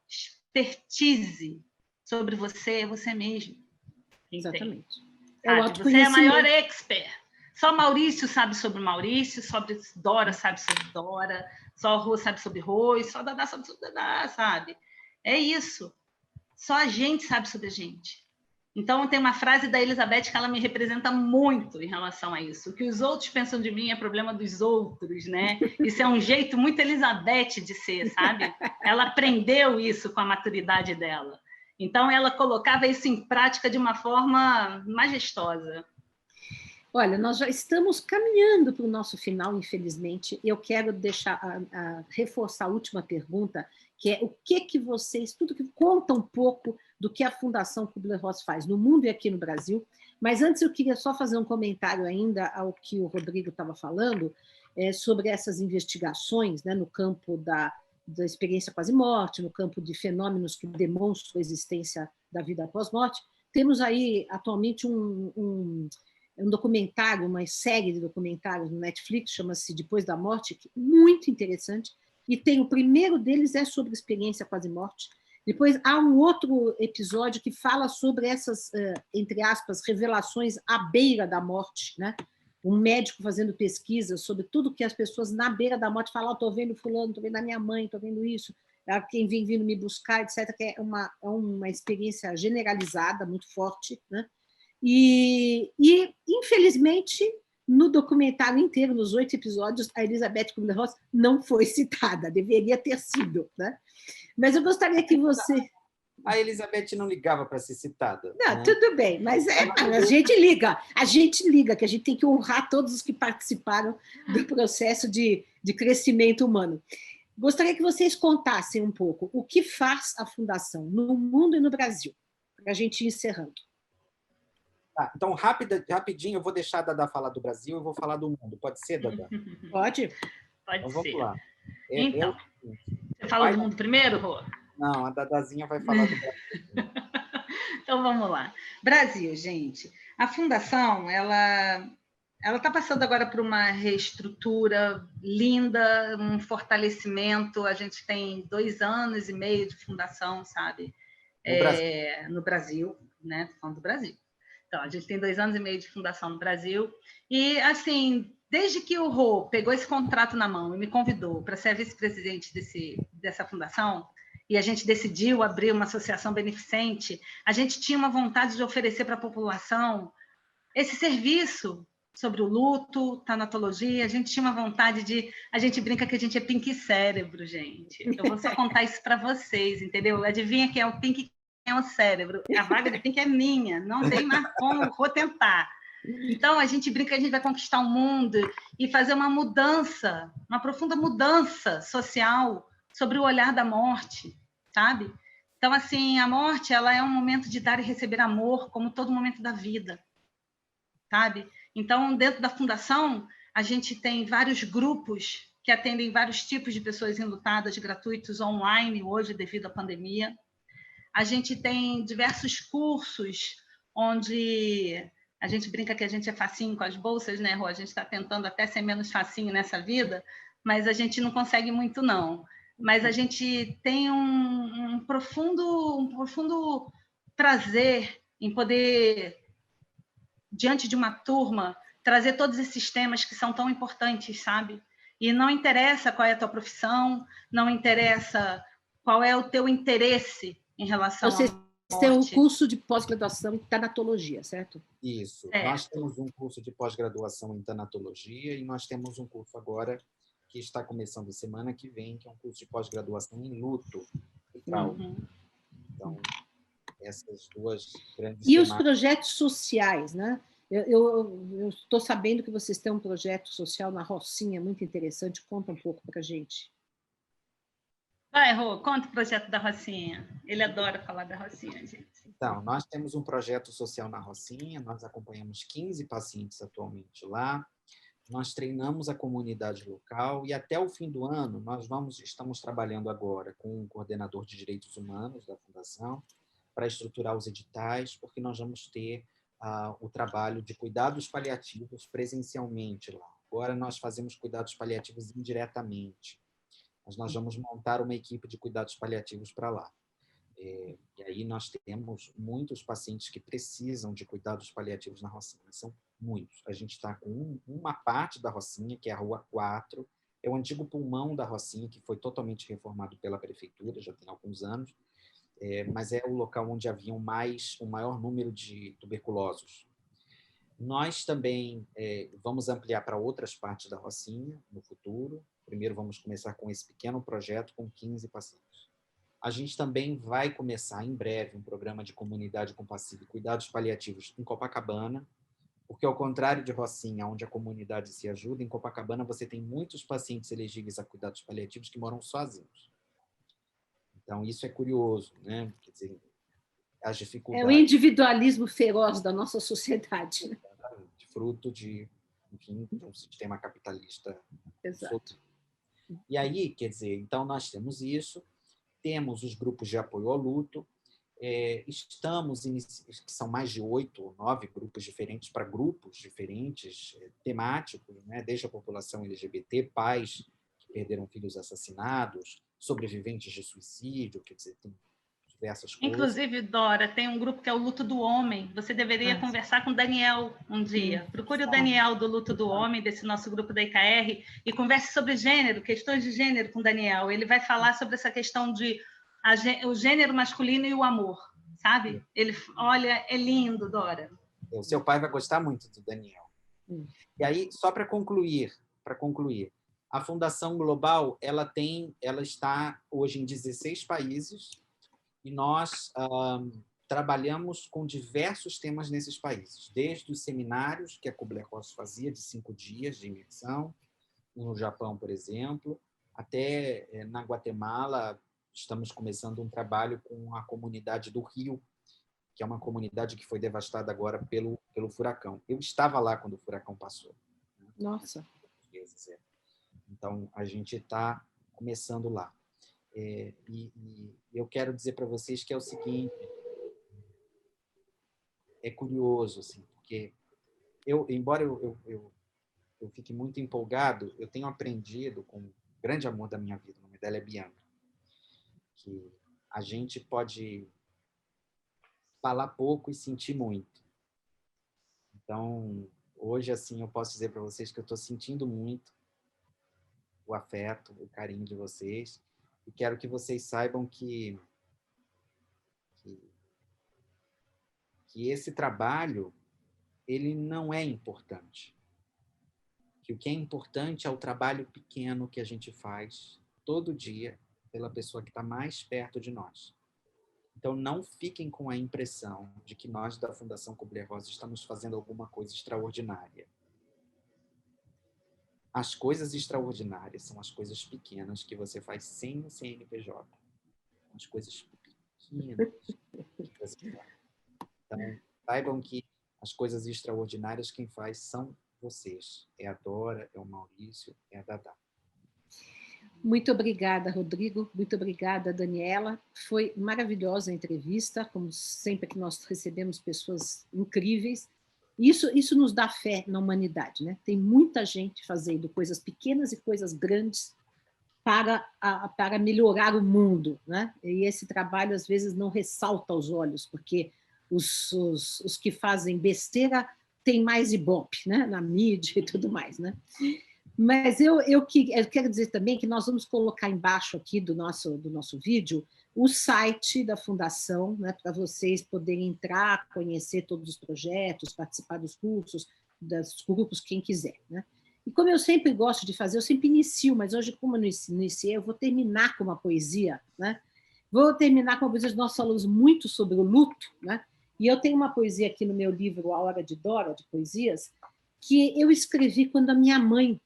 expertise sobre você é você mesmo. Exatamente. Você é a maior expert. Só Maurício sabe sobre Maurício, só Dora sabe sobre Dora, só Rô sabe sobre Rô, só Dadá sabe sobre Dadá, sabe? É isso. Só a gente sabe sobre a gente. Então, tem uma frase da Elisabeth que ela me representa muito em relação a isso. O que os outros pensam de mim é problema dos outros, né? Isso é um jeito muito Elisabeth de ser, sabe? Ela aprendeu isso com a maturidade dela. Então, ela colocava isso em prática de uma forma majestosa. Olha, nós já estamos caminhando para o nosso final, infelizmente. Eu quero reforçar a última pergunta, que é o que vocês, tudo que conta um pouco do que a Fundação Kubler-Ross faz no mundo e aqui no Brasil. Mas antes eu queria só fazer um comentário ainda ao que o Rodrigo estava falando, sobre essas investigações, né, no campo da experiência quase-morte, no campo de fenômenos que demonstram a existência da vida após morte. Temos aí, atualmente, um documentário, uma série de documentários no Netflix, chama-se Depois da Morte, que é muito interessante, e tem o primeiro deles é sobre experiência quase-morte. Depois há um outro episódio que fala sobre essas, entre aspas, revelações à beira da morte, né? Um médico fazendo pesquisa sobre tudo que as pessoas na beira da morte falam, estou vendo fulano, estou vendo a minha mãe, estou vendo isso, quem vem vindo me buscar, etc., que é uma experiência generalizada, muito forte, né? E, infelizmente, no documentário inteiro, nos 8 episódios, a Elisabeth Kubler-Ross não foi citada, deveria ter sido, né? Mas eu gostaria que você... A Elisabeth não ligava para ser citada. Não, né? Tudo bem, mas a gente liga, que a gente tem que honrar todos os que participaram do processo de crescimento humano. Gostaria que vocês contassem um pouco o que faz a Fundação no mundo e no Brasil, para a gente ir encerrando. Tá, então, rapidinho, eu vou deixar a Dada falar do Brasil e vou falar do mundo. Pode ser, Dada? Pode. Pode então, ser. Vamos lá. Então, você fala do mundo primeiro, Rô? Não, a Dadazinha vai falar do Brasil. Então, vamos lá. Brasil, gente. A Fundação, ela ela está passando agora por uma reestrutura linda, um fortalecimento. A gente tem 2 anos e meio de fundação, sabe? No Brasil, né? Tô falando do Brasil. Então, a gente tem 2 anos e meio de fundação no Brasil. E, assim, desde que o Rô pegou esse contrato na mão e me convidou para ser vice-presidente dessa fundação, e a gente decidiu abrir uma associação beneficente, a gente tinha uma vontade de oferecer para a população esse serviço sobre o luto, tanatologia. A gente tinha uma vontade de... A gente brinca que a gente é pink cérebro, gente. Eu vou só contar isso para vocês, entendeu? Adivinha quem é o pink, quem é o cérebro? A vaga de pink é minha, não tem mais como, vou tentar. Então, a gente brinca que a gente vai conquistar o mundo e fazer uma mudança, uma profunda mudança social sobre o olhar da morte, sabe? Então, assim, a morte, ela é um momento de dar e receber amor, como todo momento da vida, sabe? Então, dentro da fundação, a gente tem vários grupos que atendem vários tipos de pessoas enlutadas, gratuitos, online, hoje, devido à pandemia. A gente tem diversos cursos onde a gente brinca que a gente é facinho com as bolsas, né, Rô? A gente está tentando até ser menos facinho nessa vida, mas a gente não consegue muito, não. Mas a gente tem um profundo prazer em poder, diante de uma turma, trazer todos esses temas que são tão importantes, sabe? E não interessa qual é a tua profissão, não interessa qual é o teu interesse em relação Vocês à têm um morte. curso de pós-graduação em tanatologia, certo? Isso. Certo. Nós temos um curso de pós-graduação em tanatologia e nós temos um curso agora que está começando semana que vem, que é um curso de pós-graduação em luto e trauma. Uhum. Então, essas duas grandes E os temáticas. projetos sociais, né? Eu estou sabendo que vocês têm um projeto social na Rocinha, muito interessante. Conta um pouco para a gente. Vai, Rô, conta o projeto da Rocinha. Ele adora falar da Rocinha, gente. Então, nós temos um projeto social na Rocinha, nós acompanhamos 15 pacientes atualmente lá, nós treinamos a comunidade local e até o fim do ano estamos trabalhando agora com um coordenador de direitos humanos da Fundação para estruturar os editais, porque nós vamos ter o trabalho de cuidados paliativos presencialmente lá. Agora nós fazemos cuidados paliativos indiretamente, mas nós vamos montar uma equipe de cuidados paliativos para lá. E aí nós temos muitos pacientes que precisam de cuidados paliativos na Rocinha, são muitos. A gente está com uma parte da Rocinha, que é a Rua 4, é o antigo pulmão da Rocinha, que foi totalmente reformado pela prefeitura, já tem alguns anos, mas é o local onde havia o maior número de tuberculosos. Nós também vamos ampliar para outras partes da Rocinha no futuro. Primeiro vamos começar com esse pequeno projeto com 15 pacientes. A gente também vai começar em breve um programa de comunidade compassiva e cuidados paliativos em Copacabana, porque ao contrário de Rocinha, onde a comunidade se ajuda, em Copacabana você tem muitos pacientes elegíveis a cuidados paliativos que moram sozinhos. Então, isso é curioso, né? Quer dizer, as dificuldades... É o individualismo feroz da nossa sociedade. Né? Fruto de, enfim, de um sistema capitalista. Exato. E aí, quer dizer, então nós temos isso, temos os grupos de apoio ao luto, que são mais de 8 ou 9 grupos diferentes para grupos diferentes, temáticos, né? Desde a população LGBT, pais que perderam filhos assassinados, sobreviventes de suicídio, quer dizer, tem diversas coisas. Inclusive, Dora, tem um grupo que é o Luto do Homem. Você deveria conversar com o Daniel um dia. Procure o Daniel do Luto do Homem, desse nosso grupo da IKR, e converse sobre gênero, questões de gênero com o Daniel. Ele vai falar sobre essa questão de o gênero masculino e o amor, sabe? Ele, olha, é lindo, Dora. O seu pai vai gostar muito do Daniel. E aí, só para concluir, a Fundação Global ela está hoje em 16 países e nós trabalhamos com diversos temas nesses países, desde os seminários que a Kubler-Ross fazia, de 5 dias de imersão, no Japão, por exemplo, até na Guatemala, estamos começando um trabalho com a comunidade do Rio, que é uma comunidade que foi devastada agora pelo furacão. Eu estava lá quando o furacão passou. Né? Nossa! Então, a gente está começando lá. E eu quero dizer para vocês que é o seguinte, é curioso, assim, porque embora eu fique muito empolgado, eu tenho aprendido com o grande amor da minha vida, o nome dela é Bianca, que a gente pode falar pouco e sentir muito. Então, hoje, assim, eu posso dizer para vocês que eu estou sentindo muito o afeto, o carinho de vocês, e quero que vocês saibam que esse trabalho, ele não é importante. Que o que é importante é o trabalho pequeno que a gente faz todo dia pela pessoa que está mais perto de nós. Então, não fiquem com a impressão de que nós, da Fundação Kubler-Ross, estamos fazendo alguma coisa extraordinária. As coisas extraordinárias são as coisas pequenas que você faz sem o CNPJ. As coisas pequenas que você faz. Então, saibam que as coisas extraordinárias quem faz são vocês. É a Dora, é o Maurício, é a Dadá. Muito obrigada, Rodrigo. Muito obrigada, Daniela. Foi maravilhosa a entrevista, como sempre que nós recebemos pessoas incríveis. Isso nos dá fé na humanidade, né? Tem muita gente fazendo coisas pequenas e coisas grandes para melhorar o mundo, né? E esse trabalho, às vezes, não ressalta aos olhos, porque os que fazem besteira têm mais ibope, né? Na mídia e tudo mais, né? Mas eu quero dizer também que nós vamos colocar embaixo aqui do nosso vídeo o site da Fundação, né, para vocês poderem entrar, conhecer todos os projetos, participar dos cursos, dos grupos, quem quiser. Né? E como eu sempre gosto de fazer, eu sempre inicio, mas hoje, como eu não iniciei, eu vou terminar com uma poesia. Né? Vou terminar com uma poesia, nós falamos muito sobre o luto, né? E eu tenho uma poesia aqui no meu livro, A Hora de Dora, de poesias, que eu escrevi quando a minha mãe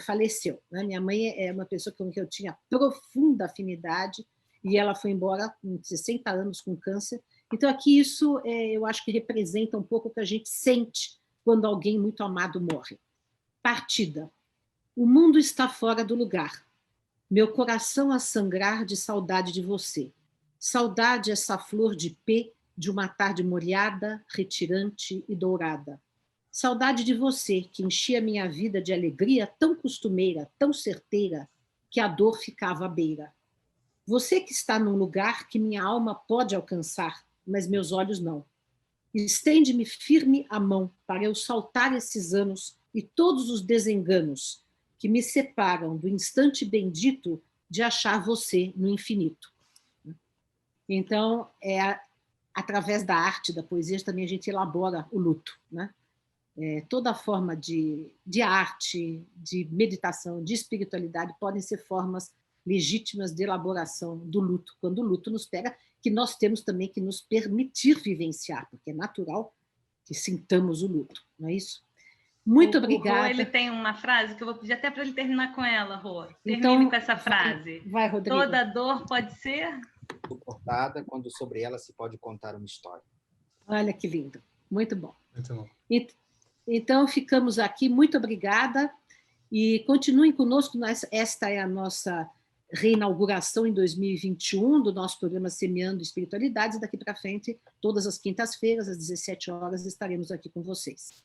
faleceu. Né? Minha mãe é uma pessoa com quem eu tinha profunda afinidade e ela foi embora com 60 anos com câncer. Então, aqui isso eu acho que representa um pouco o que a gente sente quando alguém muito amado morre. Partida. O mundo está fora do lugar. Meu coração a sangrar de saudade de você. Saudade essa flor de pé de uma tarde molhada, retirante e dourada. Saudade de você, que enchia minha vida de alegria tão costumeira, tão certeira, que a dor ficava à beira. Você que está num lugar que minha alma pode alcançar, mas meus olhos não. Estende-me firme a mão para eu saltar esses anos e todos os desenganos que me separam do instante bendito de achar você no infinito. Então, através da arte, da poesia, também a gente elabora o luto, né? Toda forma de arte, de meditação, de espiritualidade podem ser formas legítimas de elaboração do luto, quando o luto nos pega, que nós temos também que nos permitir vivenciar, porque é natural que sintamos o luto, não é isso? Muito obrigada. O Rô, ele tem uma frase que eu vou pedir até para ele terminar com ela, Rô. Termine com essa frase. Vai, Rodrigo. Toda dor pode ser Suportada quando sobre ela se pode contar uma história. Olha que lindo. Muito bom. Muito bom. Então, ficamos aqui. Muito obrigada. E continuem conosco. Esta é a nossa reinauguração em 2021 do nosso programa Semeando Espiritualidades. Daqui para frente, todas as quintas-feiras, às 17 horas, estaremos aqui com vocês.